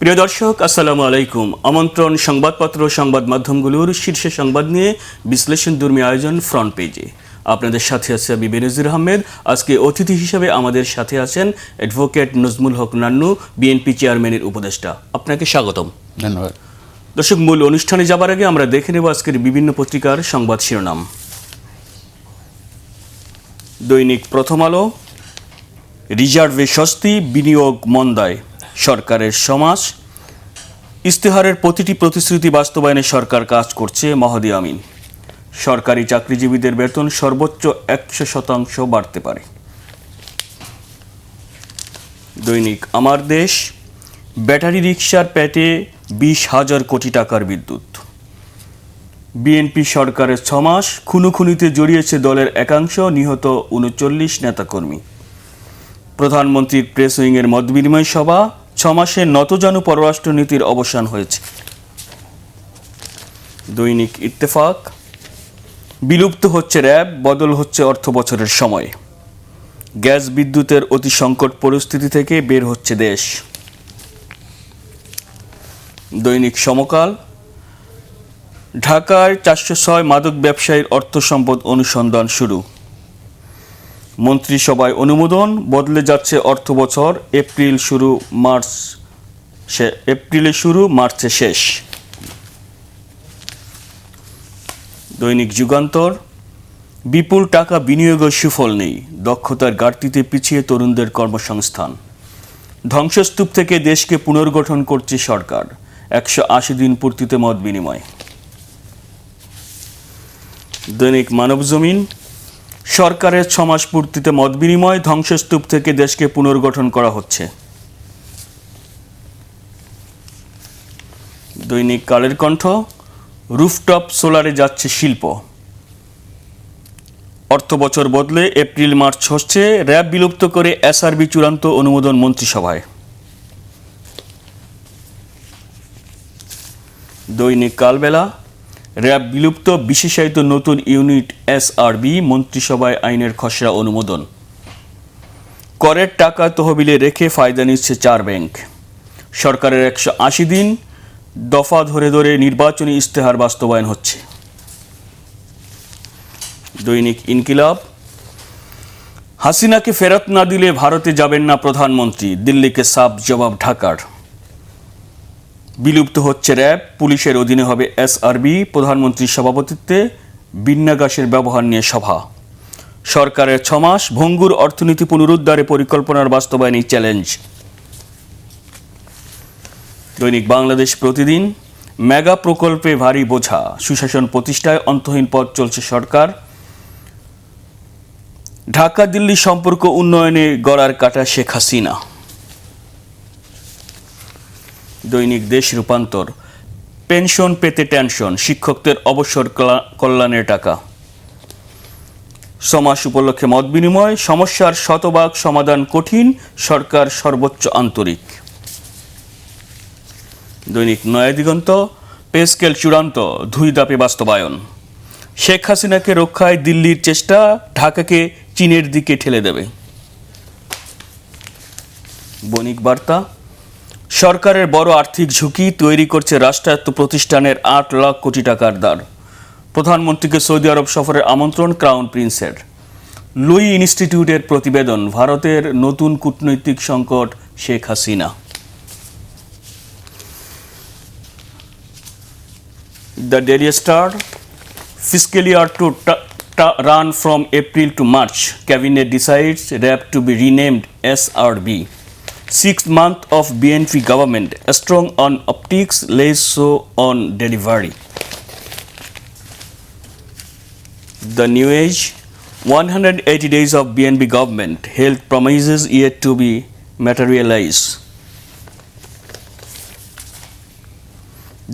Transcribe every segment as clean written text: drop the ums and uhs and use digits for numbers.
প্রিয় দর্শক, আসসালামু আলাইকুম। আমন্ত্রণ সংবাদপত্র সংবাদ মাধ্যমগুলোর শীর্ষ সংবাদ নিয়ে বিশ্লেষণধর্মী আয়োজন ফ্রন্ট পেজে। আপনাদের সাথে আছে আমি বেনজির আহমেদ। আজকে অতিথি হিসেবে আমাদের সাথে আছেন অ্যাডভোকেট নজমুল হক নান্নু, বিএনপি চেয়ারম্যানের উপদেষ্টা। আপনাকে স্বাগতম। ধন্যবাদ। দর্শক, মূল অনুষ্ঠানে যাবার আগে আমরা দেখে নেব আজকের বিভিন্ন পত্রিকার সংবাদ শিরোনাম। দৈনিক প্রথম আলো, রিজার্ভে স্বস্তি, বিনিয়োগ মন্দায়, সরকারের সমাজ, ইস্তেহারের প্রতিটি প্রতিশ্রুতি বাস্তবায়নে সরকার কাজ করছে, মাহদি আমিন। সরকারি চাকরিজীবীদের বেতন সর্বোচ্চ 100% বাড়তে পারে। দৈনিক আমার দেশ, ব্যাটারি রিকশার পেটে 20,000 কোটি টাকার বিদ্যুৎ। বিএনপি সরকারের 6 মাস, খুনোখুনিতে জড়িয়েছে দলের একাংশ, নিহত 39 নেতাকর্মী। প্রধানমন্ত্রীর প্রেস উইংয়ের মতবিনিময় সভা, 6 মাসের নতজানু পররাষ্ট্রনীতির অবসান হয়েছে। দৈনিক ইত্তেফাক, বিলুপ্ত হচ্ছে র্যাব, বদল হচ্ছে অর্থ বছরের সময়। গ্যাস বিদ্যুতের অতি সংকট পরিস্থিতি থেকে বের হচ্ছে দেশ। দৈনিক সমকাল, ঢাকায় 406 মাদক ব্যবসায়ীর অর্থ সম্পদ অনুসন্ধান শুরু। মন্ত্রিসভায় অনুমোদন, বদলে যাচ্ছে অর্থ বছর, এপ্রিলে শুরু, মার্চে শেষ। দৈনিক যুগান্তর, বিপুল টাকা বিনিয়োগের সুফল নেই, দক্ষতার ঘাটতিতে পিছিয়ে তরুণদের কর্মসংস্থান। ধ্বংসস্তূপ থেকে দেশকে পুনর্গঠন করছে সরকার, 180 দিন পূর্তিতে মত বিনিময়। দৈনিক মানবজমিন, সরকারের 6 মাস পূর্তিতে মত বিনিময়, ধ্বংসস্তূপ থেকে দেশকে পুনর্গঠন করা হচ্ছে। দৈনিক কালের কণ্ঠ, রুফটপ সোলারে যাচ্ছে শিল্প। অর্থ বছর বদলে এপ্রিল মার্চ হচ্ছে, র্যাব বিলুপ্ত করে এসআরবি চূড়ান্ত অনুমোদন মন্ত্রিসভায়। দৈনিক কালবেলা, র্যাব বিলুপ্ত, বিশেষায়িত নতুন ইউনিট এসআরবি, মন্ত্রিসভায় আইনের খসড়া অনুমোদন। করের টাকা তহবিলে রেখে ফায়দা নিচ্ছে 4 ব্যাংক। সরকারের 180 দিন, দফা ধরে ধরে নির্বাচনী ইস্তেহার বাস্তবায়ন হচ্ছে। দৈনিক ইনকিলাব, হাসিনাকে ফেরত না দিলে ভারতে যাবেন না প্রধানমন্ত্রী, দিল্লিকে সাফ জবাব ঢাকার। বিলুপ্ত হচ্ছে র্যাব, পুলিশের অধীনে হবে এসআরবি, প্রধানমন্ত্রীর সভাপতিত্বে বিন্যাগাসের ব্যবহার নিয়ে সভা। সরকারের 6 মাস, ভঙ্গুর অর্থনীতি পুনরুদ্ধারে পরিকল্পনার বাস্তবায়নে চ্যালেঞ্জ। দৈনিক বাংলাদেশ প্রতিদিন, মেগা প্রকল্পে ভারী বোঝা, সুশাসন প্রতিষ্ঠায় অন্তহীন পথ চলছে সরকার। ঢাকা দিল্লি সম্পর্ক উন্নয়নে গড়ার কাটা শেখ হাসিনা। দৈনিক দেশ রূপান্তর, পেনশন পেতে টেনশন, শিক্ষকদের অবসর কল্যাণের টাকা। 6 মাস উপলক্ষে মত বিনিময়, সমস্যার শতভাগ সমাধান কঠিন, সরকার সর্বোচ্চ আন্তরিক। দৈনিক নয়া দিগন্ত, পে স্কেল চূড়ান্ত, 2 ধাপে বাস্তবায়ন। শেখ হাসিনাকে রক্ষায় দিল্লির চেষ্টা, ঢাকাকে চীনের দিকে ঠেলে দেবে। বণিক বার্তা, সরকারের বড় আর্থিক ঝুঁকি, তৈরি করছে রাষ্ট্রায়ত্ত প্রতিষ্ঠানের 8 লাখ কোটি টাকার দার। প্রধানমন্ত্রীকে সৌদি আরব সফরের আমন্ত্রণ ক্রাউন প্রিন্সের। লুই ইনস্টিটিউটের প্রতিবেদন, ভারতের নতুন কূটনৈতিক সংকট Sheikh Hasina. The daily star, fiscal year to run from April to March, Cabinet decides RAB to be renamed SRB. 6th month of BNP government, strong on optics, less so on delivery. The New Age, 180 days of BNP government, health promises yet to be materialized.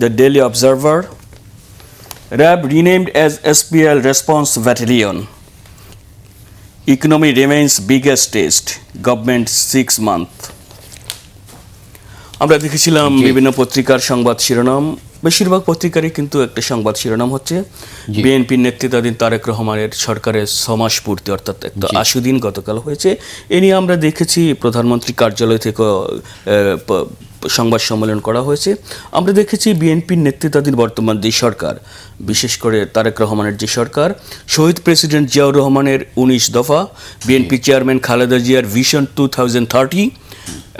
The Daily Observer, RAB renamed as SPL Response Battalion. Economy remains biggest test, government 6 month. আমরা দেখেছিলাম বিভিন্ন পত্রিকার সংবাদ শিরোনাম, বেশিরভাগ পত্রিকারই কিন্তু একটা সংবাদ শিরোনাম হচ্ছে বিএনপির নেতৃত্বাধীন তারেক রহমানের সরকারের 6 মাস পূর্তি, অর্থাৎ 180 দিন গতকাল হয়েছে। এ নিয়ে আমরা দেখেছি প্রধানমন্ত্রী কার্যালয় থেকে সংবাদ সম্মেলন করা হয়েছে। আমরা দেখেছি বিএনপির নেতৃত্বাধীন বর্তমান যে সরকার, বিশেষ করে তারেক রহমানের যে সরকার, শহীদ প্রেসিডেন্ট জিয়াউর রহমানের 19 দফা, বিএনপি চেয়ারম্যান খালেদা জিয়ার ভিশন 2030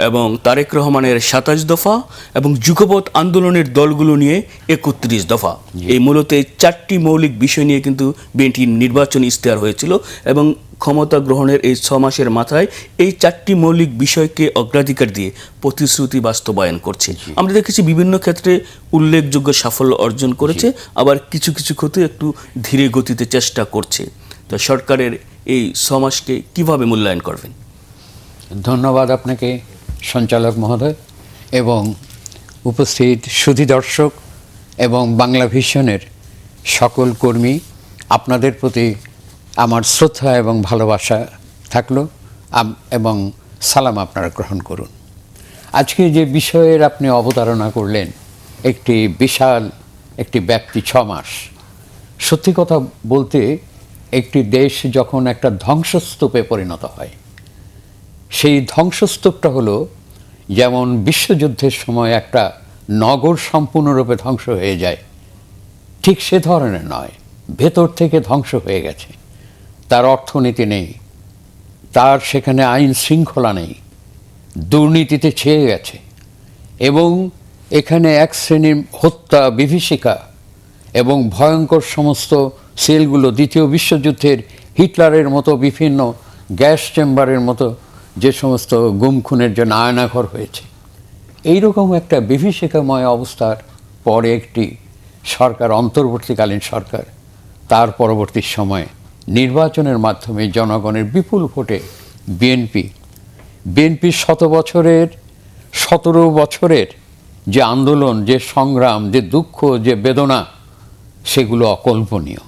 এবং তারেক রহমানের 27 দফা এবং যুগপৎ আন্দোলনের দলগুলো নিয়ে 31 দফা, এই মূলত এই 4টি মৌলিক বিষয় নিয়ে কিন্তু বিএনপির নির্বাচনী ইশতেহার হয়েছিল এবং ক্ষমতা গ্রহণের এই 6 মাসের মাথায় এই 4টি মৌলিক বিষয়কে অগ্রাধিকার দিয়ে প্রতিশ্রুতি বাস্তবায়ন করছে। আমরা দেখেছি বিভিন্ন ক্ষেত্রে উল্লেখযোগ্য সাফল্য অর্জন করেছে, আবার কিছু কিছু ক্ষেত্রে একটু ধীরে গতিতে চেষ্টা করছে। তো সরকারের এই 6 মাসকে কীভাবে মূল্যায়ন করবেন? ধন্যবাদ আপনাকে সঞ্চালক মহোদয় এবং উপস্থিত সুধী দর্শক এবং বাংলা ভিশনের সকল কর্মী, আপনাদের প্রতি আমার শ্রদ্ধা এবং ভালোবাসা থাকলো এবং সালাম আপনারা গ্রহণ করুন। আজকে যে বিষয়ের আপনি অবতারণা করলেন, একটি বিশাল একটি ব্যাপ্তি 6 মাস। সত্যি কথা বলতে একটি দেশ যখন একটা ধ্বংসস্তূপে পরিণত হয়, সেই ধ্বংসস্তূপটা হলো যেমন বিশ্বযুদ্ধের সময় একটা নগর সম্পূর্ণরূপে ধ্বংস হয়ে যায়, ঠিক সে ধরনের নয়, ভেতর থেকে ধ্বংস হয়ে গেছে। তার অর্থনীতি নেই, তার সেখানে আইন শৃঙ্খলা নেই, দুর্নীতিতে ছেয়ে গেছে এবং এখানে এক শ্রেণীর হত্যা, বিভীষিকা এবং ভয়ঙ্কর সমস্ত সেলগুলো দ্বিতীয় বিশ্বযুদ্ধের হিটলারের মতো বিভিন্ন গ্যাস চেম্বারের মতো যে সমস্ত গুম খুনের জন্য আয়নাঘর হয়েছে, এইরকম একটা বিভীষিকাময় অবস্থার পরে একটি সরকার, অন্তর্বর্তীকালীন সরকার, তার পরবর্তী সময়ে নির্বাচনের মাধ্যমে জনগণের বিপুল ভোটে বিএনপি 17 বছরের যে আন্দোলন, যে সংগ্রাম, যে দুঃখ, যে বেদনা, সেগুলো অকল্পনীয়।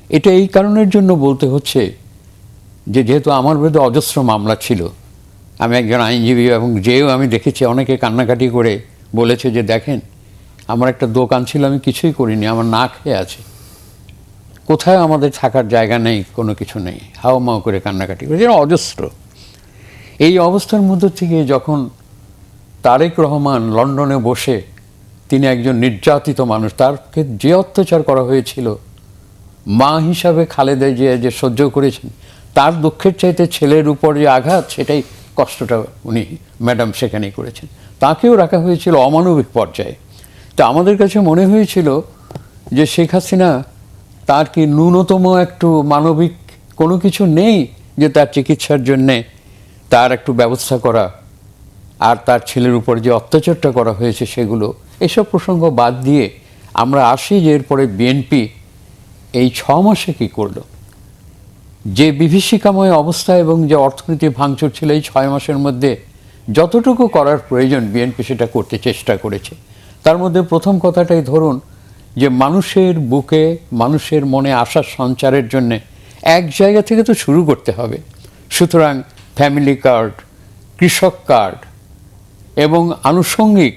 এটা এই কারণের জন্য বলতে হচ্ছে যে যেহেতু আমার বিরুদ্ধে অজস্র মামলা ছিল, আমি একজন আইনজীবী এবং যেও আমি দেখেছি অনেকে কান্নাকাটি করে বলেছে যে দেখেন, আমার একটা দোকান ছিল, আমি কিছুই করিনি, আমার না খেয়ে আছে, কোথায় আমাদের থাকার জায়গা নেই, কোনো কিছু নেই, হাওমাও করে কান্নাকাটি করে, যেন অজস্র। এই অবস্থার মধ্যে থেকে যখন তারেক রহমান লন্ডনে বসে, তিনি একজন নির্যাতিত মানুষ, তারকে যে অত্যাচার করা হয়েছিল, মা হিসাবে খালেদা জিয়া যে সহ্য করেছেন, তার দুঃখের চাইতে ছেলের উপর যে আঘাত, সেটাই কষ্টটা উনি ম্যাডাম সেখানেই করেছেন। তাকেও রাখা হয়েছিল অমানবিক পর্যায়ে। তো আমাদের কাছে মনে হয়েছিল যে শেখ হাসিনা, তার কি ন্যূনতম একটু মানবিক কোনো কিছু নেই যে তার চিকিৎসার জন্যে তার একটু ব্যবস্থা করা, আর তার ছেলের উপর যে অত্যাচারটা করা হয়েছে সেগুলো, এসব প্রসঙ্গ বাদ দিয়ে আমরা আসি যে এরপরে বিএনপি এই 6 মাসে কী করলো। যে বিভীষিকাময় অবস্থা এবং যে অর্থনীতি ভাঙচুর ছিল, এই 6 মাসের মধ্যে যতটুকু করার প্রয়োজন বিএনপি সেটা করতে চেষ্টা করেছে। তার মধ্যে প্রথম কথাটাই ধরুন যে মানুষের বুকে, মানুষের মনে আশা সঞ্চারের জন্যে এক জায়গা থেকে তো শুরু করতে হবে। সুতরাং ফ্যামিলি কার্ড, কৃষক কার্ড এবং আনুষঙ্গিক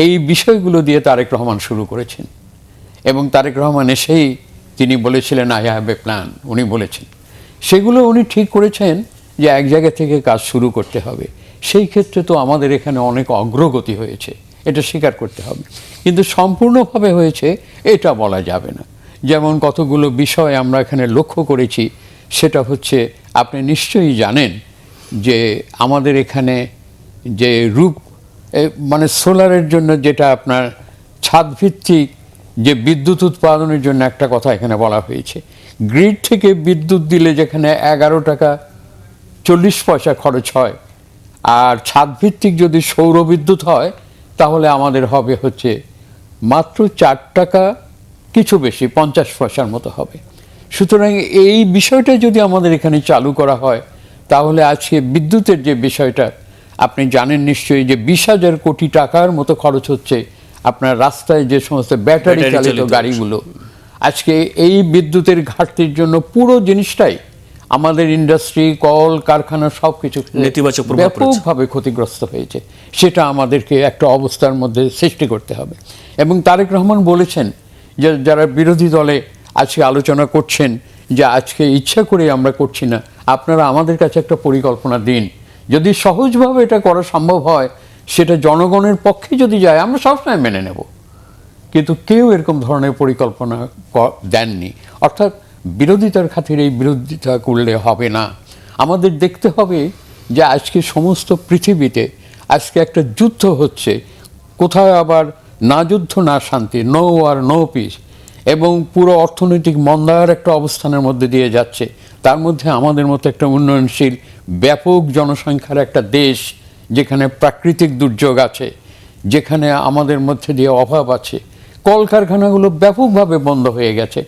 এই বিষয়গুলো দিয়ে তারেক রহমান শুরু করেছেন এবং তারেক রহমান এসেই তিনি বলেছিলেন আই হ্যাভ এ প্ল্যান, উনি বলেছেন, সেগুলো উনি ঠিক করেছেন যে এক জায়গা থেকে কাজ শুরু করতে হবে। সেই ক্ষেত্রে তো আমাদের এখানে অনেক অগ্রগতি হয়েছে, এটা স্বীকার করতে হবে, কিন্তু সম্পূর্ণভাবে হয়েছে এটা বলা যাবে না। যেমন কতগুলো বিষয় আমরা এখানে লক্ষ্য করেছি, সেটা হচ্ছে আপনি নিশ্চয়ই জানেন যে আমাদের এখানে যে মানে সোলারের জন্য যেটা আপনার ছাদভিত্তিক যে বিদ্যুৎ উৎপাদনের জন্য একটা কথা এখানে বলা হয়েছে, গ্রিড থেকে বিদ্যুৎ দিলে যেখানে 11 টাকা 40 পয়সা খরচ হয়, আর ছাদভিত্তিক যদি সৌর বিদ্যুৎ হয় তাহলে আমাদের হবে হচ্ছে মাত্র 4 টাকা কিছু বেশি, 50 পয়সার মতো হবে। সুতরাং এই বিষয়টা যদি আমাদের এখানে চালু করা হয়, তাহলে আজকে বিদ্যুতের যে বিষয়টা আপনি জানেন নিশ্চয়ই, যে 20,000 কোটি টাকার মতো খরচ হচ্ছে আপনার রাস্তায় যে সমস্ত ব্যাটারি চালিত গাড়িগুলো। আজকে এই বিদ্যুতের ঘাটতির জন্য পুরো জিনিসটাই আমাদের ইন্ডাস্ট্রি, কল কারখানা সব কিছু ব্যাপকভাবে ক্ষতিগ্রস্ত হয়েছে। সেটা আমাদেরকে একটা অবস্থার মধ্যে সৃষ্টি করতে হবে। এবং তারেক রহমান বলেছেন যে যারা বিরোধী দলে আজকে আলোচনা করছেন যে আজকে ইচ্ছা করে আমরা করছি না, আপনারা আমাদের কাছে একটা পরিকল্পনা দিন, যদি সহজভাবে এটা করা সম্ভব হয় সেটা জনগণের পক্ষে যদি যায় আমরা সবসময় মেনে নেব, কিন্তু কেউ এরকম ধরনের পরিকল্পনা দেননি। অর্থাৎ বিরোধিতার খাতিরে এই বিরোধিতা করলে হবে না। আমাদের দেখতে হবে যে আজকে সমস্ত পৃথিবীতে আজকে একটা যুদ্ধ হচ্ছে, কোথাও আবার না যুদ্ধ না শান্তি, নো ওয়ার নো পিস, এবং পুরো অর্থনৈতিক মন্দার একটা অবস্থানের মধ্যে দিয়ে যাচ্ছে। তার মধ্যে আমাদের মতো একটা উন্নয়নশীল ব্যাপক জনসংখ্যার একটা দেশ, যেখানে প্রাকৃতিক দুর্যোগ আছে, যেখানে আমাদের মধ্যে দিয়ে অভাব আছে, কলকারখানাগুলো ব্যাপকভাবে বন্ধ হয়ে গেছে।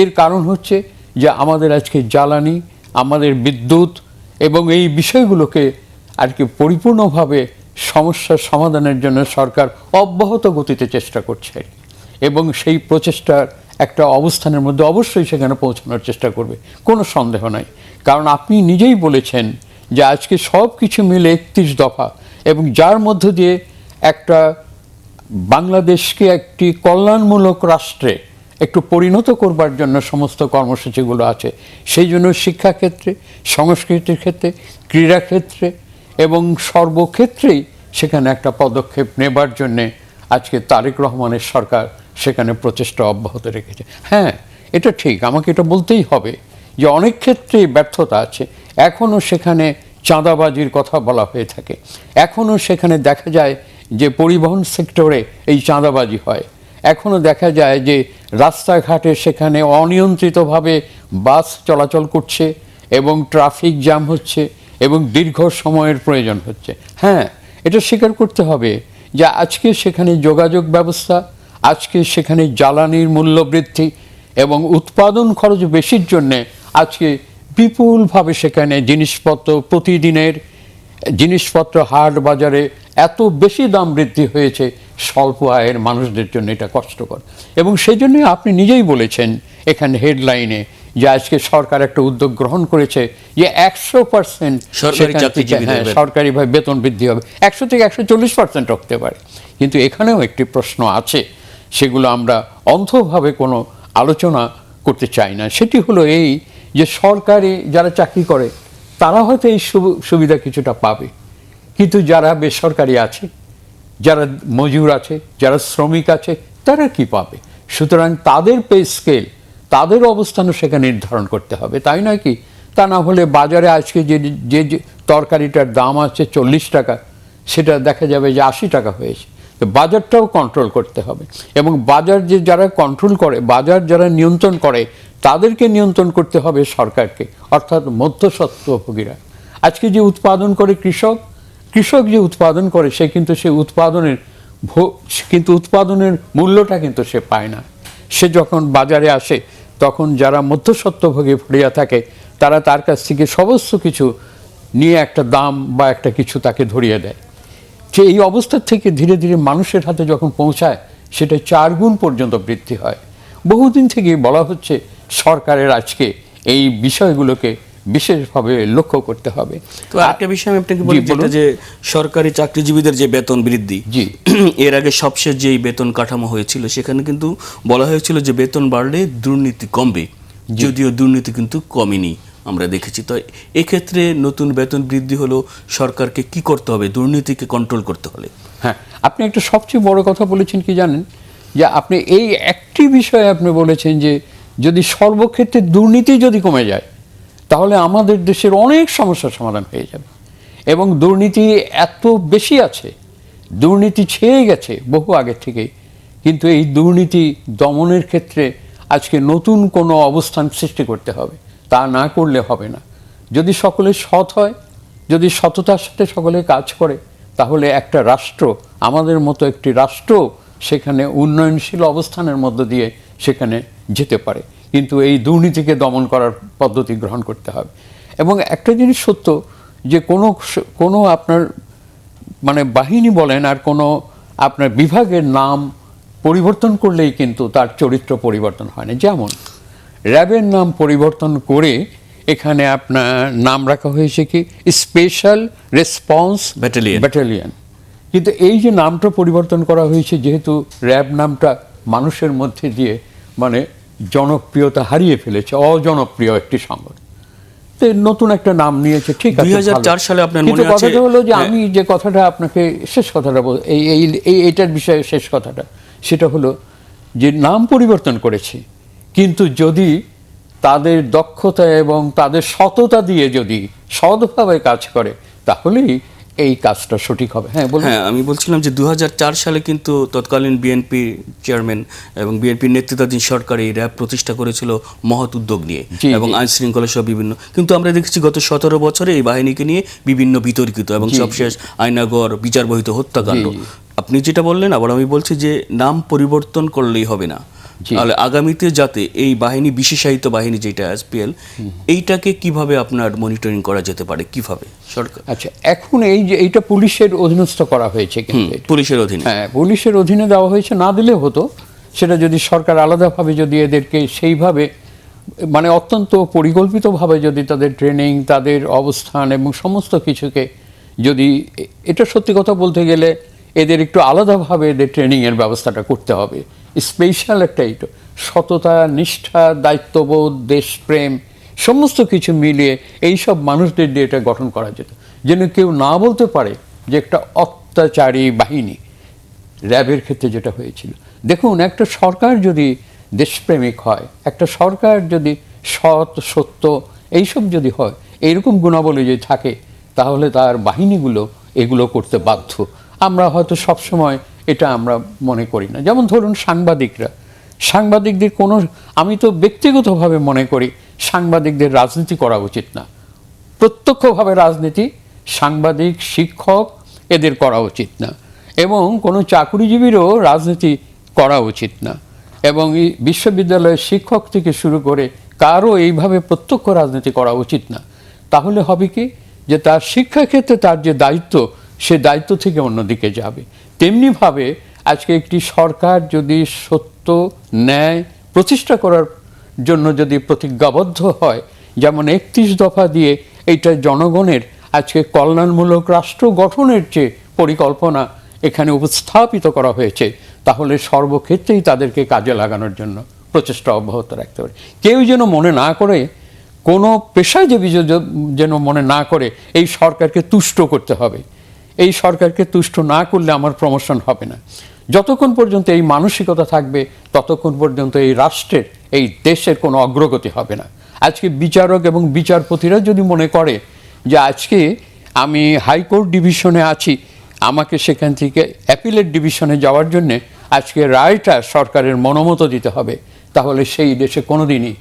এর কারণ হচ্ছে যে আমাদের আজকে জ্বালানি, আমাদের বিদ্যুৎ এবং এই বিষয়গুলোকে আর কি পরিপূর্ণভাবে সমস্যার সমাধানের জন্য সরকার অব্যাহত গতিতে চেষ্টা করছে, এবং সেই প্রচেষ্টার একটা অবস্থানের মধ্যে অবশ্যই সেখানে পৌঁছানোর চেষ্টা করবে, কোনো সন্দেহ নাই। কারণ আপনি নিজেই বলেছেন যে আজকে সব কিছু মিলে 31 দফা, এবং যার মধ্য দিয়ে একটা বাংলাদেশকে একটি কল্যাণমূলক রাষ্ট্রে একটু পরিণত করবার জন্য সমস্ত কর্মসূচিগুলো আছে। সেই জন্য শিক্ষাক্ষেত্রে, সংস্কৃতির ক্ষেত্রে, ক্রীড়াক্ষেত্রে এবং সর্বক্ষেত্রেই সেখানে একটা পদক্ষেপ নেবার জন্যে আজকে তারেক রহমানের সরকার সেখানে প্রচেষ্টা অব্যাহত রেখেছে। হ্যাঁ, এটা ঠিক, আমাকে এটা বলতেই হবে যে অনেক ক্ষেত্রেই ব্যর্থতা আছে। এখনও সেখানে চাঁদাবাজির কথা বলা হয়ে থাকে, এখনও সেখানে দেখা যায় যে পরিবহন সেক্টরে এই চাঁদাবাজি হয়, এখনও দেখা যায় যে রাস্তাঘাটে সেখানে অনিয়ন্ত্রিতভাবে বাস চলাচল করছে এবং ট্রাফিক জ্যাম হচ্ছে এবং দীর্ঘ সময়ের প্রয়োজন হচ্ছে। হ্যাঁ, এটা স্বীকার করতে হবে যে আজকে সেখানে যোগাযোগ ব্যবস্থা, আজকে সেখানে জ্বালানির মূল্য বৃদ্ধি এবং উৎপাদন খরচ বেশির জন্যে আজকে বিপুলভাবে সেখানে জিনিসপত্র, প্রতিদিনের জিনিসপত্র হাট বাজারে এত বেশি দাম বৃদ্ধি হয়েছে, স্বল্প আয়ের মানুষদের জন্য এটা কষ্টকর। এবং সেই জন্যই আপনি নিজেই বলেছেন এখানে হেডলাইনে যে আজকে সরকার একটা উদ্যোগ গ্রহণ করেছে যে 100% সরকারিভাবে বেতন বৃদ্ধি হবে, 100 থেকে 140% রাখতে পারে। কিন্তু এখানেও একটি প্রশ্ন আছে, সেগুলো আমরা অন্ধভাবে কোনো আলোচনা করতে চাই না। সেটি হলো এই যে সরকারি যারা চাকরি করে তারা হয়তো এই সুবিধা কিছুটা পাবে, কিন্তু যারা বেসরকারি আছে, যারা মজুর আছে, যারা শ্রমিক আছে, তারা কি পাবে? সুতরাং তাদের পে স্কেল, তাদের অবস্থানও সেখানে নির্ধারণ করতে হবে, তাই নয় কি? তা না হলে বাজারে আজকে যে তরকারিটার দাম আছে 40 টাকা, সেটা দেখা যাবে যে 80 টাকা হয়েছে। তো বাজারটাও কন্ট্রোল করতে হবে, এবং বাজার যে যারা কন্ট্রোল করে, বাজার যারা নিয়ন্ত্রণ করে, তাদেরকে নিয়ন্ত্রণ করতে হবে সরকারকে, অর্থাৎ মধ্যস্বত্বভোগীরা। আজকে যে উৎপাদন করে কৃষক যে উৎপাদন করে, সে কিন্তু সেই উৎপাদনের মূল্যটা কিন্তু সে পায় না। সে যখন বাজারে আসে তখন যারা মধ্যস্বত্বভোগী পড়িয়া থাকে তারা তার কাছ থেকে সমস্ত কিছু নিয়ে একটা দাম বা একটা কিছু তাকে ধরিয়ে দেয়। যে এই অবস্থা থেকে ধীরে ধীরে মানুষের হাতে যখন পৌঁছায়, সেটা 4 গুণ পর্যন্ত বৃদ্ধি হয়। বহুদিন থেকেই বলা হচ্ছে সরকারের আজকে এই বিষয়গুলোকে বিশেষভাবে লক্ষ্য করতে হবে। তো আরেকটা বিষয় আমি আপনাকে বলি, যেটা যে সরকারি চাকরিজীবীদের যে বেতন বৃদ্ধি, এর আগে সবশেষ যে বেতন কাঠামো হয়েছিল সেখানে কিন্তু বলা হয়েছিল যে বেতন বাড়লে দুর্নীতি কমবে, যদিও দুর্নীতি কিন্তু কমেনি আমরা দেখেছি। তো এক্ষেত্রে নতুন বেতন বৃদ্ধি হলো, সরকারকে কি করতে হবে দুর্নীতিকে কন্ট্রোল করতে হলে? হ্যাঁ, আপনি একটা সবচেয়ে বড় কথা বলেছেন কি জানেন, যে আপনি এই একটি বিষয়ে আপনি বলেছেন যে যদি সর্বক্ষেত্রে দুর্নীতি যদি কমে যায় তাহলে আমাদের দেশের অনেক সমস্যার সমাধান হয়ে যাবে। এবং দুর্নীতি এত বেশি আছে, দুর্নীতি ছেয়ে গেছে বহু আগে থেকেই, কিন্তু এই দুর্নীতি দমনের ক্ষেত্রে আজকে নতুন কোনো অবস্থান সৃষ্টি করতে হবে, তা না করলে হবে না। যদি সকলে সৎ হয়, যদি সততার সাথে সকলে কাজ করে, তাহলে একটা রাষ্ট্র, আমাদের মতো একটি রাষ্ট্র সেখানে উন্নয়নশীল অবস্থানের মধ্য দিয়ে সেখানে যেতে পারে। কিন্তু এই দুর্নীতিকে দমন করার পদ্ধতি গ্রহণ করতে হবে। এবং একটা জিনিস সত্য যে কোনো আপনার মানে বাহিনী বলেন আর কোনো আপনার বিভাগের নাম পরিবর্তন করলেই কিন্তু তার চরিত্র পরিবর্তন হয় না। যেমন র্যাবের নাম পরিবর্তন করে এখানে আপনার নাম রাখা হয়েছে কি স্পেশাল রেসপন্স ব্যাটালিয়ন, কিন্তু এই যে নামটা পরিবর্তন করা হয়েছে, যেহেতু র্যাব নামটা মানুষের মধ্যে দিয়ে মানে জনপ্রিয়তা হারিয়ে ফেলেছে, অজনপ্রিয় একটি সংগঠন, তো নতুন একটা নাম নিয়েছে, ঠিক আছে, 2004 সালে আপনার কিন্তু মনে আছে? কথাটা হলো যে আমি যে কথাটা আপনাকে শেষ কথাটা এইটার বিষয়ে শেষ কথাটা সেটা হলো যে নাম পরিবর্তন করেছি, কিন্তু যদি তাদের দক্ষতা এবং তাদের সততা দিয়ে যদি সৎভাবে কাজ করে তাহলেই এই কাজটা সঠিক হবে। হ্যাঁ বলুন। হ্যাঁ, আমি বলছিলাম যে 2004 সালে কিন্তু তৎকালীন বিএনপি চেয়ারম্যান এবং বিএনপির নেতৃত্বাধীন সরকার এই র্যাব প্রতিষ্ঠা করেছিল মহৎ উদ্যোগ নিয়ে জি, এবং জি। আইন শৃঙ্খলা সহ বিভিন্ন, কিন্তু আমরা দেখেছি গত 17 বছরে এই বাহিনীকে নিয়ে বিভিন্ন বিতর্কিত এবং সবশেষ আয়নাগর বিচার বহিত হত্যাকাণ্ড। জি, জি। আপনি যেটা বললেন আবার আমি বলছি যে নাম পরিবর্তন করলেই হবে না, জি। তাহলে আগামীতে যাতে এই বাহিনী বিশেষায়িত বাহিনী যেটা এসপিএল, এইটাকে কিভাবে আপনার মনিটরিং করা যেতে পারে, কিভাবে সরকার? আচ্ছা, এখন এই যে এইটা পুলিশের অধীনস্থ করা হয়েছে, কিন্তু এটা। পুলিশের অধীনে। হ্যাঁ, পুলিশের অধীনে দেওয়া হয়েছে, না দিলেও হতো। সেটা যদি সরকার আলাদাভাবে যদি এদেরকে সেইভাবে মানে অত্যন্ত পরিকল্পিতভাবে যদি তাদের ট্রেনিং, তাদের অবস্থান এবং সমস্ত কিছুকে যদি এটা সত্যি কথা বলতে গেলে এদের একটু আলাদাভাবে এদের ট্রেনিংয়ের ব্যবস্থাটা করতে হবে। স্পেশাল একটা এইটা সততা, নিষ্ঠা, দায়িত্ববোধ, দেশপ্রেম সমস্ত কিছু মিলিয়ে এইসব মানুষদের দিয়ে এটা গঠন করা যেত, যেন কেউ না বলতে পারে যে একটা অত্যাচারী বাহিনী। র্যাবের ক্ষেত্রে যেটা হয়েছিল, দেখুন একটা সরকার যদি দেশপ্রেমিক হয়, একটা সরকার যদি সৎ, সত্য এইসব যদি হয়, এইরকম গুণাবলী যদি থাকে, তাহলে তার বাহিনীগুলো এগুলো করতে বাধ্য। আমরা হয়তো সবসময় এটা আমরা মনে করি না। যেমন ধরুন সাংবাদিকদের কোনো, আমি তো ব্যক্তিগতভাবে মনে করি সাংবাদিকদের রাজনীতি করা উচিত না। প্রত্যক্ষভাবে রাজনীতি সাংবাদিক, শিক্ষক এদের করা উচিত না, এবং কোনো চাকরিজীবীরও রাজনীতি করা উচিত না, এবং এই বিশ্ববিদ্যালয়ের শিক্ষক থেকে শুরু করে কারও এইভাবে প্রত্যক্ষ রাজনীতি করা উচিত না। তাহলে হবে কি, যে তার শিক্ষাক্ষেত্রে তার যে দায়িত্ব, সে দায়িত্ব থেকে অন্যদিকে যাবে। তেমনিভাবে আজকে একটি সরকার যদি সত্য, ন্যায় প্রতিষ্ঠা করার জন্য যদি প্রতিজ্ঞাবদ্ধ হয়, যেমন 31 দফা দিয়ে এইটা জনগণের আজকে কল্যাণমূলক রাষ্ট্র গঠনের যে পরিকল্পনা এখানে উপস্থাপিত করা হয়েছে, তাহলে সর্বক্ষেত্রেই তাদেরকে কাজে লাগানোর জন্য প্রচেষ্টা অব্যাহত রাখতে পারে। কেউ যেন মনে না করে, কোনো পেশাজীবী যেন মনে না করে এই সরকারকে তুষ্ট করতে হবে, এই সরকারকে তুষ্ট না করলে আমার প্রমোশন হবে না। যতক্ষণ পর্যন্ত এই মানসিকতা থাকবে ততক্ষণ পর্যন্ত এই রাষ্ট্রের, এই দেশের কোনো অগ্রগতি হবে না। আজকে বিচারক এবং বিচারপতিরা যদি মনে করে যে আজকে আমি হাইকোর্ট ডিভিশনে আছি, আমাকে সেখান থেকে অ্যাপিলেট ডিভিশনে যাওয়ার জন্যে আজকে রায়টা সরকারের মনোমত দিতে হবে, তাহলে সেই দেশে কোনোদিনই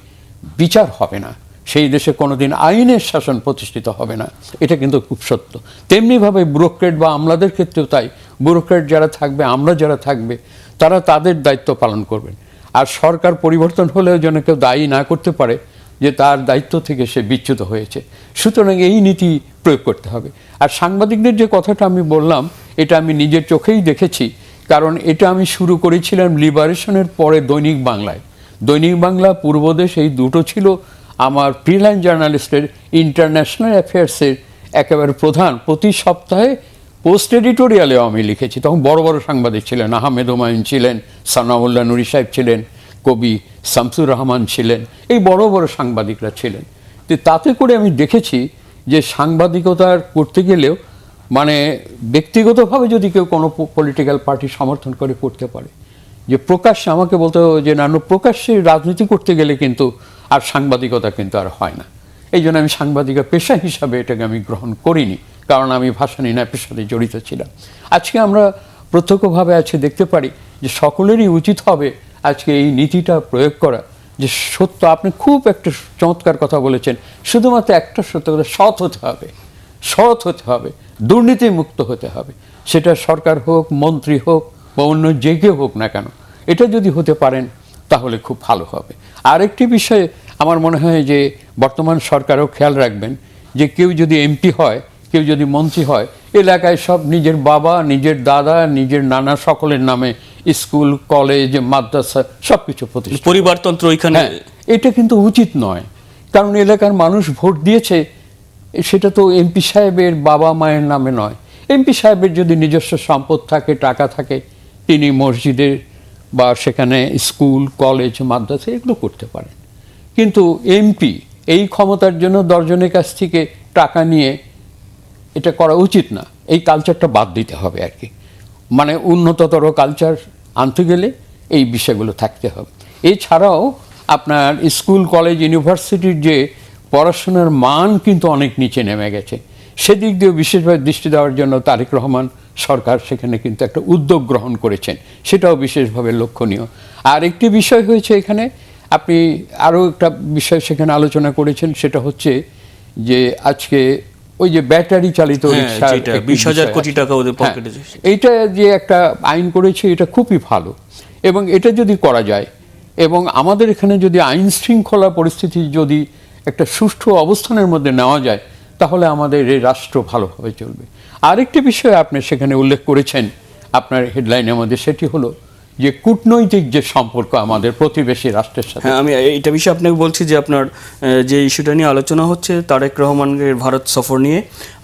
বিচার হবে না, সেই দেশে কোনোদিন আইনের শাসন প্রতিষ্ঠিত হবে না। এটা কিন্তু খুব সত্য। তেমনিভাবে ব্যুরোক্রেট বা আমলাদের ক্ষেত্রেও তাই। ব্যুরোক্রেট যারা থাকবে, আমলা যারা থাকবে, তারা তাদের দায়িত্ব পালন করবেন। আর সরকার পরিবর্তন হলেও যেন কেউ দায়ী না করতে পারে যে তার দায়িত্ব থেকে সে বিচ্যুত হয়েছে। সুতরাং এই নীতি প্রয়োগ করতে হবে। আর সাংবাদিকদের যে কথাটা আমি বললাম, এটা আমি নিজের চোখেই দেখেছি, কারণ এটা আমি শুরু করেছিলাম লিবারেশনের পরে দৈনিক বাংলায়। দৈনিক বাংলা, পূর্বদেশ, এই দুটো ছিল আমার ফ্রিল্যান্স জার্নালিস্টের ইন্টারন্যাশনাল অ্যাফেয়ার্সের একেবারে প্রধান। প্রতি সপ্তাহে পোস্ট এডিটোরিয়ালেও আমি লিখেছি। তখন বড় বড় সাংবাদিক ছিলেন, আহমেদ হুমায়ুন ছিলেন, সানাউল্লাহ নুরি সাহেব ছিলেন, কবি শামসুর রহমান ছিলেন, এই বড় বড় সাংবাদিকরা ছিলেন। তো তাতে করে আমি দেখেছি যে সাংবাদিকতা করতে গেলেও মানে ব্যক্তিগতভাবে যদি কেউ কোনো পলিটিক্যাল পার্টি সমর্থন করে করতে পারে, যে প্রকাশ্যে আমাকে বলতে হবে যে না, প্রকাশ্যে রাজনীতি করতে গেলে কিন্তু আর সাংবাদিকতা কিন্তু আর হয় না। এই জন্য আমি সাংবাদিকের পেশা হিসাবে এটাকে আমি গ্রহণ করিনি, কারণ আমি ভাষা নির্ণয়ের সাথে জড়িত ছিলাম। আজকে আমরা প্রত্যক্ষভাবে আজকে দেখতে পারি যে সকলেরই উচিত হবে আজকে এই নীতিটা প্রয়োগ করা, যে সত্য, আপনি খুব একটা চমৎকার কথা বলেছেন, শুধুমাত্র একটা সত্য কথা, সৎ হতে হবে, সৎ হতে হবে, দুর্নীতি মুক্ত হতে হবে। সেটা সরকার হোক, মন্ত্রী হোক বা অন্য যে কেউ হোক না কেন, এটা যদি হতে পারেন তাহলে খুব ভালো হবে। আরেকটি বিষয়ে আমার মনে হয় যে বর্তমান সরকারও খেয়াল রাখবেন, যে কেউ যদি এমপি হয়, কেউ যদি মন্ত্রী হয়, এলাকায় সব নিজের বাবা, নিজের দাদা, নিজের নানা সকলের নামে স্কুল, কলেজ, মাদ্রাসা সব কিছু প্রতিষ্ঠা, পরিবারতন্ত্র ওইখানে। হ্যাঁ, এটা কিন্তু উচিত নয়। কারণ এলাকার মানুষ ভোট দিয়েছে, সেটা তো এমপি সাহেবের বাবা মায়ের নামে নয়। এমপি সাহেবের যদি নিজস্ব সম্পদ থাকে, টাকা থাকে, তিনি মসজিদের বা সেখানে স্কুল, কলেজ, মাদ্রাসা এগুলো করতে পারেন। কিন্তু এমপি এই ক্ষমতার জন্য 10 জনের কাছ থেকে টাকা নিয়ে এটা করা উচিত না। এই কালচারটা বাদ দিতে হবে আর কি। মানে উন্নততর কালচার আনতে গেলে এই বিষয়গুলো থাকতে হবে। এছাড়াও আপনার স্কুল, কলেজ, ইউনিভার্সিটির যে পড়াশোনার মান কিন্তু অনেক নিচে নেমে গেছে। সেদিক দিয়েও বিশেষভাবে দৃষ্টি দেওয়ার জন্য তারেক রহমান সরকার সেখানে কিন্তু একটা উদ্যোগ গ্রহণ করেছেন, সেটাও বিশেষভাবে লক্ষণীয়। আর একটি বিষয় হয়েছে এখানে, আপনি আরও একটা বিষয় সেখানে আলোচনা করেছেন, সেটা হচ্ছে যে আজকে ওই যে ব্যাটারি চালিত রিকশা, 20,000 কোটি টাকা ওদের পকেটে। এইটা যে একটা আইন করেছে, এটা খুবই ভালো। এবং এটা যদি করা যায় এবং আমাদের এখানে যদি আইন শৃঙ্খলা পরিস্থিতি যদি একটা সুষ্ঠু অবস্থানের মধ্যে নেওয়া যায়, তাহলে আমাদের এই রাষ্ট্র ভালোভাবে চলবে। আরেকটি বিষয় আপনি সেখানে উল্লেখ করেছেন আপনার হেডলাইনের মধ্যে, সেটি হলো যে কূটনৈতিক যে সম্পর্ক আমাদের প্রতিবেশী রাষ্ট্রের সাথে। হ্যাঁ, আমি এইটা বিষয়ে আপনাকে বলছি যে আপনার যে ইস্যুটা নিয়ে আলোচনা হচ্ছে, তারেক রহমানের ভারত সফর নিয়ে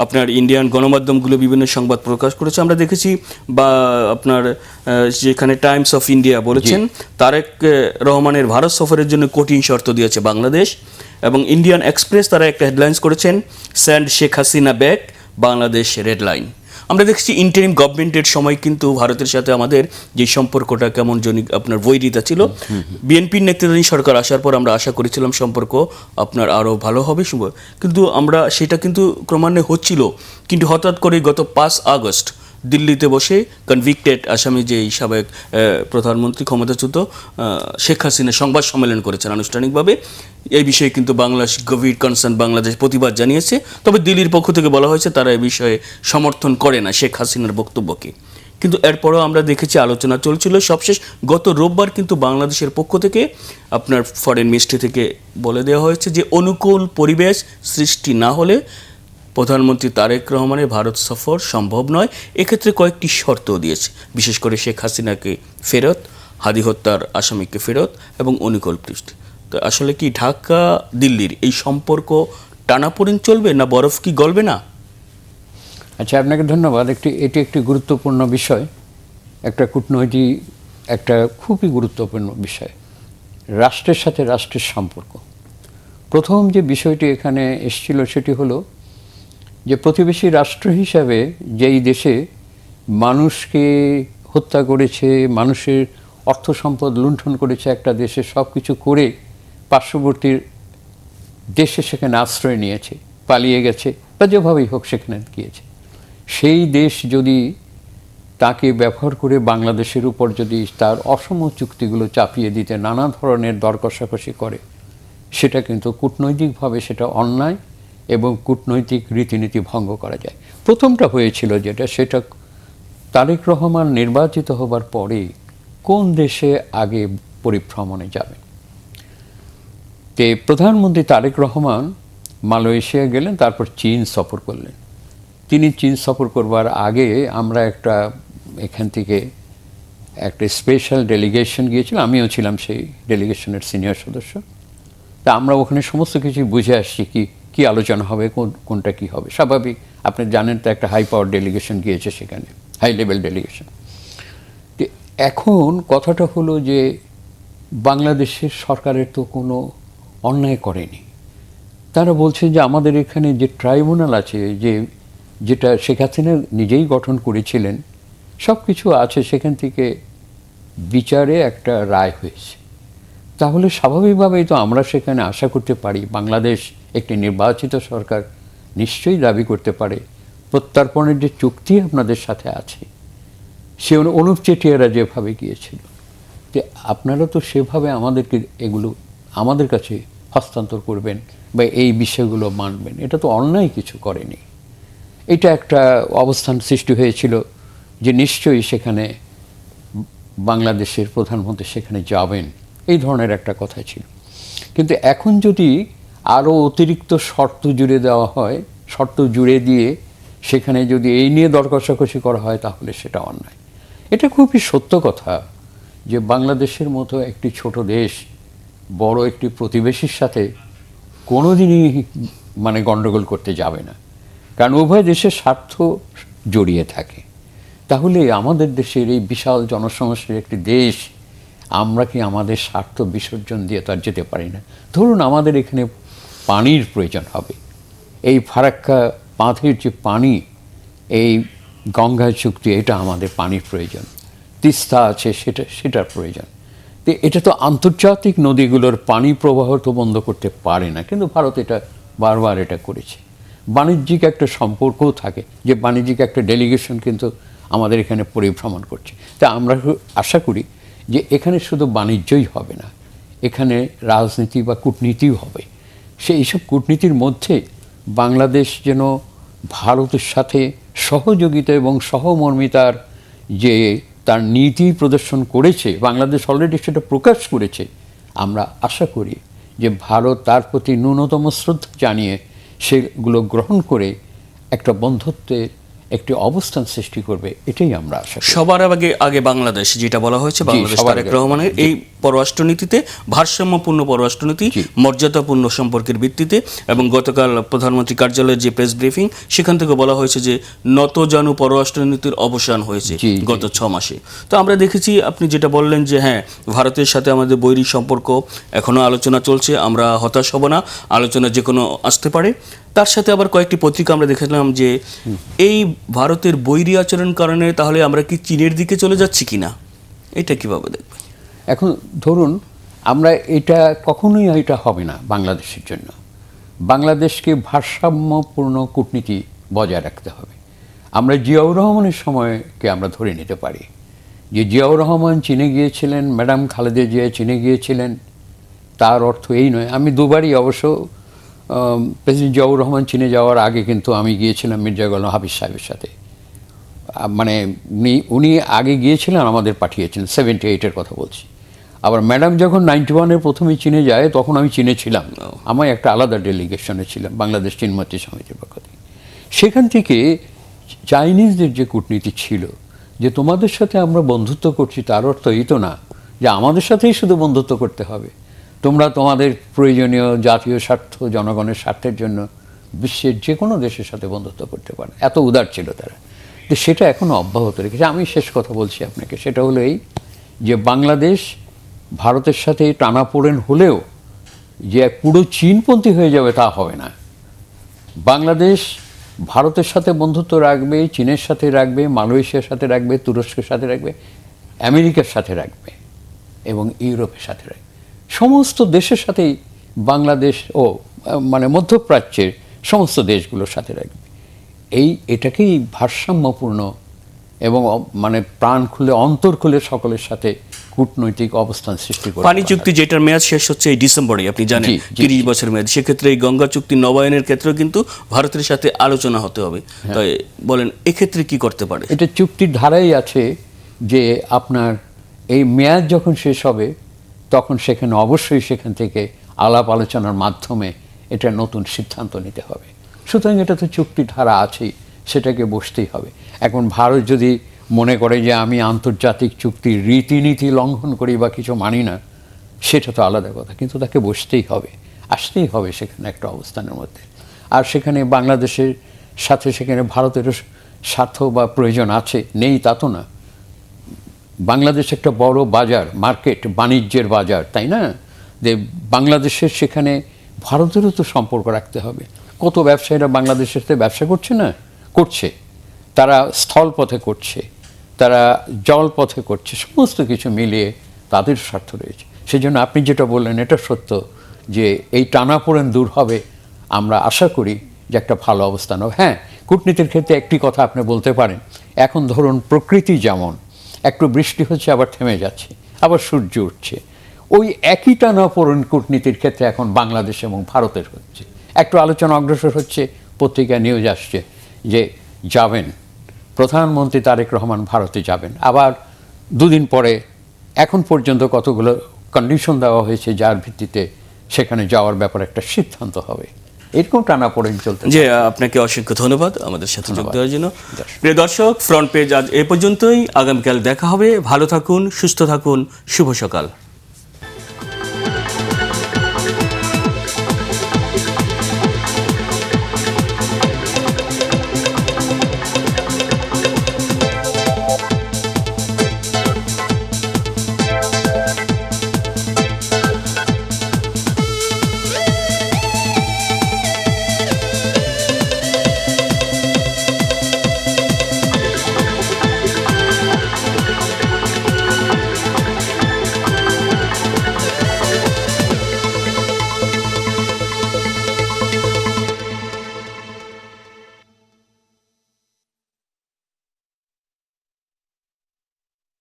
আপনার ইন্ডিয়ান গণমাধ্যমগুলো বিভিন্ন সংবাদ প্রকাশ করেছে। আমরা দেখেছি, বা আপনার যেখানে টাইমস অফ ইন্ডিয়া বলেছেন তারেক রহমানের ভারত সফরের জন্য কঠিন শর্ত দিয়েছে বাংলাদেশ। এবং ইন্ডিয়ান এক্সপ্রেস তারা একটা হেডলাইন্স করেছেন, send Sheikh Hasina back, Bangladesh red line. আমরা দেখছি ইন্টারিম গভর্নমেন্টের সময় কিন্তু ভারতের সাথে আমাদের যে সম্পর্কটা কেমন জনিক আপনার বৈরিতা ছিল। বিএনপির নেতৃত্বাধীন সরকার আসার পর আমরা আশা করেছিলাম সম্পর্ক আপনার আরও ভালো হবে, কিন্তু আমরা সেটা কিন্তু ক্রমান্বয়ে হচ্ছিল। কিন্তু হঠাৎ করে গত 5 আগস্ট দিল্লিতে বসে কনভিক্টেড আসামি যে সাবেক প্রধানমন্ত্রী ক্ষমতাচ্যুত শেখ হাসিনা সংবাদ সম্মেলন করেছেন আনুষ্ঠানিকভাবে। এই বিষয়ে কিন্তু বাংলাদেশ গভীর কনসার্ন, বাংলাদেশ প্রতিবাদ জানিয়েছে। তবে দিল্লির পক্ষ থেকে বলা হয়েছে তারা এই বিষয়ে সমর্থন করে না শেখ হাসিনার বক্তব্যকে। কিন্তু এরপরও আমরা দেখেছি আলোচনা চলছিল। সবশেষ গত রোববার কিন্তু বাংলাদেশের পক্ষ থেকে আপনার ফরেন মিনিস্ট্রি থেকে বলে দেওয়া হয়েছে যে অনুকূল পরিবেশ সৃষ্টি না হলে প্রধানমন্ত্রী তারেক রহমানের ভারত সফর সম্ভব নয়। এক্ষেত্রে কয়েকটি শর্তও দিয়েছে, বিশেষ করে শেখ হাসিনাকে ফেরত, হাদি হত্যার আসামিকে ফেরত এবং অনুকূল পরিস্থিতি। তো আসলে কি ঢাকা দিল্লির এই সম্পর্ক টানাপোড়েন চলবে, না বরফ কি গলবে না? আচ্ছা, আপনাকে ধন্যবাদ। এটি একটি গুরুত্বপূর্ণ বিষয়, একটা কূটনৈতিক একটা খুবই গুরুত্বপূর্ণ বিষয়, রাষ্ট্রের সাথে রাষ্ট্রের সম্পর্ক। প্রথম যে বিষয়টি এখানে এসেছিল সেটি হলো যে প্রতিবেশী রাষ্ট্র হিসাবে যেই দেশে মানুষকে হত্যা করেছে, মানুষের অর্থ সম্পদ লুণ্ঠন করেছে, একটা দেশে সব কিছু করে পার্শ্ববর্তী দেশে সেখানে আশ্রয় নিয়েছে, পালিয়ে গেছে বা যেভাবেই হোক সেখানে গিয়েছে, সেই দেশ যদি তাকে ব্যবহার করে বাংলাদেশের উপর যদি তার অসম চুক্তিগুলো চাপিয়ে দিতে নানা ধরনের দর কষাকষি করে, সেটা কিন্তু কূটনৈতিকভাবে সেটা অন্যায় এবং কূটনৈতিক রীতিনীতি ভঙ্গ করা যায়। প্রথমটা হয়েছিল সেটা তারেক রহমান নির্বাচিত হবার পরে কোন দেশে আগে পরিভ্রমণে যাবেন। তে প্রধানমন্ত্রী তারেক রহমান মালয়েশিয়া গেলেন, তারপর চীন সফর করলেন। তিনি চীন সফর করবার আগে আমরা এখান থেকে একটা স্পেশাল ডেলিগেশন গিয়েছিলাম, আমিও ছিলাম সেই ডেলিগেশনের সিনিয়র সদস্য। তা আমরা ওখানে সমস্ত কিছু বুঝে আসছি কি আলোচনা হবে, কোনটা কি হবে। স্বাভাবিক, আপনি জানেন তো একটা হাই পাওয়ার ডেলিগেশন গিয়েছে সেখানে, হাই লেভেল ডেলিগেশন। তো এখন কথাটা হলো যে বাংলাদেশের সরকারের তো কোনো অন্যায় করেনি। তারা বলছে যে আমাদের এখানে যে ট্রাইব্যুনাল আছে, যেটা শেখ হাসিনা নিজেই গঠন করেছিলেন, সব কিছু আছে, সেখান থেকে বিচারে একটা রায় হয়েছে। তাহলে স্বাভাবিকভাবেই তো আমরা সেখানে আশা করতে পারি বাংলাদেশ একটি নির্বাচিত সরকার নিশ্চয়ই দাবি করতে পারে প্রত্যর্পণের যে চুক্তি আপনাদের সাথে আছে, সে অনুপ চেটিয়ারা যেভাবে গিয়েছিল, যে আপনারা তো সেভাবে আমাদেরকে এগুলো আমাদের কাছে হস্তান্তর করবেন বা এই বিষয়গুলো মানবেন। এটা তো অন্যায় কিছু করেনি। এটা একটা অবস্থান সৃষ্টি হয়েছিল যে নিশ্চয়ই সেখানে বাংলাদেশের প্রধানমন্ত্রী সেখানে যাবেন, এই ধরনের একটা কথা ছিল। কিন্তু এখন যদি আরও অতিরিক্ত শর্ত জুড়ে দেওয়া হয়, শর্ত জুড়ে দিয়ে সেখানে যদি এই নিয়ে দর কষাকষি করা হয়, তাহলে সেটা অন্যায়। এটা খুবই সত্য কথা যে বাংলাদেশের মতো একটি ছোট দেশ বড় একটি প্রতিবেশীর সাথে কোনোদিনই গণ্ডগোল করতে যাবে না, কারণ উভয় দেশের স্বার্থ জড়িয়ে থাকে। তাহলে আমাদের দেশের এই বিশাল জনসমষ্টির একটি দেশ, আমরা কি আমাদের স্বার্থ বিসর্জন দিয়ে তার যেতে পারি না? ধরুন আমাদের এখানে পানির প্রয়োজন হবে। এই ফারাক্কা বাঁধের যে পানি, এই গঙ্গা চুক্তি, এটা আমাদের পানির প্রয়োজন। তিস্তা আছে, সেটার প্রয়োজন। তো এটা তো আন্তর্জাতিক নদীগুলোর পানি প্রবাহ তো বন্ধ করতে পারে না, কিন্তু ভারত এটা বারবার এটা করেছে। বাণিজ্যিক একটা সম্পর্কও থাকে, যে বাণিজ্যিক একটা ডেলিগেশন কিন্তু আমাদের এখানে পরিভ্রমণ করছে। তা আমরা আশা করি যে এখানে শুধু বাণিজ্যই হবে না, এখানে রাজনীতি বা কূটনীতিও হবে। এইসব কূটনীতির মধ্যে বাংলাদেশ যেন ভারতের সাথে সহযোগিতা এবং সহমর্মিতার যে তার নীতি প্রদর্শন করেছে, বাংলাদেশ অলরেডি সেটা প্রকাশ করেছে। আমরা আশা করি যে ভারত তার প্রতি ন্যূনতম শ্রদ্ধা জানিয়ে সেগুলো গ্রহণ করে একটা বন্ধুত্বের একটি অবস্থান সৃষ্টি করবে, এটাই আমরা আশা করি। সবার আগে বাংলাদেশ, যেটা বলা হয়েছে বাংলাদেশ তারেক রহমানের এই পররাষ্ট্রনীতিতে ভারসাম্যপূর্ণ পররাষ্ট্রনীতি, মর্যাদাপূর্ণ সম্পর্কের ভিত্তিতে। এবং গতকাল প্রধানমন্ত্রী কার্যালয়ের যে প্রেস ব্রিফিং, সেখান থেকে বলা হয়েছে যে নতজানু পররাষ্ট্রনীতির অবসান হয়েছে গত 6 মাসে। তো আমরা দেখেছি, আপনি যেটা বললেন যে হ্যাঁ, ভারতের সাথে আমাদের বৈরী সম্পর্ক এখনো আলোচনা চলছে, আমরা হতাশ হব না, আলোচনা যে কোনো আসতে পারে। তার সাথে আবার কয়েকটি পত্রিকা আমরা দেখেছিলাম যে এই ভারতের বৈরী আচরণ কারণে তাহলে আমরা কি চীনের দিকে চলে যাচ্ছি কিনা, এটা কিভাবে দেখবেন? এখন ধরুন, আমরা এটা কখনোই এটা হবে না বাংলাদেশের জন্য। বাংলাদেশকে ভারসাম্যপূর্ণ কূটনীতি বজায় রাখতে হবে। আমরা জিয়াউর রহমানের সময়কে আমরা ধরে নিতে পারি যে জিয়াউর রহমান চীনে গিয়েছিলেন, ম্যাডাম খালেদা জিয়া চীনে গিয়েছিলেন। তার অর্থ এই নয়, আমি দুবারই অবশ্য প্রেসিডেন্ট জিয়াউর রহমান চীনে যাওয়ার আগে কিন্তু আমি গিয়েছিলাম মির্জা গোলাম হাফিজ সাহেবের সাথে। মানে উনি আগে গিয়েছিলেন, আমাদের পাঠিয়েছিলেন, 78-এর কথা বলছি। আবার ম্যাডাম যখন 91-এ প্রথমে চীনে যায়, তখন আমি চীনে ছিলাম, আমি একটা আলাদা ডেলিগেশনে ছিলাম বাংলাদেশ চীনমৈত্রী সমিতির পক্ষ থেকে। সেখান থেকে চাইনিজদের যে কূটনীতি ছিল যে তোমাদের সাথে আমরা বন্ধুত্ব করছি, তার অর্থ এই তো না যে আমাদের সাথেই শুধু বন্ধুত্ব করতে হবে, তোমরা তোমাদের প্রয়োজনীয় জাতীয় স্বার্থ, জনগণের স্বার্থের জন্য বিশ্বের যে কোনো দেশের সাথে বন্ধুত্ব করতে পারে। এত উদার ছিল তারা। তো সেটা এখনও অব্যাহত রেখেছে। আমি শেষ কথা বলছি আপনাকে, সেটা হলো এই যে বাংলাদেশ ভারতের সাথে টানাপোড়েন হলেও যে পুরো চীনপন্থী হয়ে যাবে তা হবে না। বাংলাদেশ ভারতের সাথে বন্ধুত্ব রাখবে, চীনের সাথে রাখবে, মালয়েশিয়ার সাথে রাখবে, তুরস্কের সাথে রাখবে, আমেরিকার সাথে রাখবে এবং ইউরোপের সাথে রাখবে। সমস্ত দেশের সাথেই বাংলাদেশ মানে মধ্যপ্রাচ্যের সমস্ত দেশগুলোর সাথে রাখবে। এটাকেই ভারসাম্যপূর্ণ এবং মানে প্রাণ খুলে, অন্তর খুলে সকলের সাথে কূটনৈতিক অবস্থান সৃষ্টি করে। পানি চুক্তি যেটার মেয়াদ শেষ হচ্ছে এই ডিসেম্বরে, আপনি জানেন, 30 বছর মেয়াদ। সেক্ষেত্রে এই গঙ্গা চুক্তি নবায়নের ক্ষেত্রেও কিন্তু ভারতের সাথে আলোচনা হতে হবে। তাই বলেন, এক্ষেত্রে কি করতে পারে? এটা চুক্তির ধারাই আছে যে আপনার এই মেয়াদ যখন শেষ হবে, তখন সেখানে অবশ্যই সেখান থেকে আলাপ আলোচনার মাধ্যমে এটা নতুন সিদ্ধান্ত নিতে হবে। সুতরাং এটা তো চুক্তির ধারা আছেই, সেটাকে বসতেই হবে। এখন ভারত যদি মনে করে যে আমি আন্তর্জাতিক চুক্তির রীতিনীতি লঙ্ঘন করি বা কিছু মানি না, সেটা তো আলাদা কথা, কিন্তু তাকে বসতেই হবে, আসতেই হবে সেখানে একটা অবস্থানের মধ্যে। আর সেখানে বাংলাদেশের সাথে সেখানে ভারতেরও স্বার্থ বা প্রয়োজন আছে, নেই তা তো না। বাংলাদেশ একটা বড় বাজার, মার্কেট, বাণিজ্যের বাজার, তাই না? যে বাংলাদেশের সেখানে ভারতেরও তো সম্পর্ক রাখতে হবে। কত ব্যবসায়ীরা বাংলাদেশের সাথে ব্যবসা করছে না, করছে, তারা স্থলপথে করছে, তারা জলপথে করছে, সমস্ত কিছু মিলিয়ে তাদের স্বার্থ রয়েছে। সেজন্য আপনি যেটা বললেন এটা সত্য যে এই টানাপোড়েন দূর হবে। আমরা আশা করি যে একটা ভালো অবস্থান হবে। হ্যাঁ, কূটনীতির ক্ষেত্রে একটি কথা আপনি বলতে পারেন, এখন ধরুন প্রকৃতি যেমন, একটু বৃষ্টি হচ্ছে আবার থেমে যাচ্ছে, আবার সূর্য উঠছে, ওই একই টানাপোড়েন কূটনীতির ক্ষেত্রে এখন বাংলাদেশ এবং ভারতের হচ্ছে। একটু আলোচনা অগ্রসর হচ্ছে, পত্রিকা নিউজ আসছে যে যাবেন প্রধানমন্ত্রী তারেক রহমান ভারতে যাবেন, আবার দুদিন পরে এখন পর্যন্ত কতগুলো কন্ডিশন দেওয়া হয়েছে যার ভিত্তিতে সেখানে যাওয়ার ব্যাপারে একটা সিদ্ধান্ত হবে। এরকম টানাপোড়েন চলতে। জি, আপনাকে অসংখ্য ধন্যবাদ আমাদের সাথে যোগ দেওয়ার জন্য। প্রিয় দর্শক, ফ্রন্ট পেজ আজ এ পর্যন্তই। আগামীকাল দেখা হবে। ভালো থাকুন, সুস্থ থাকুন, শুভ সকাল।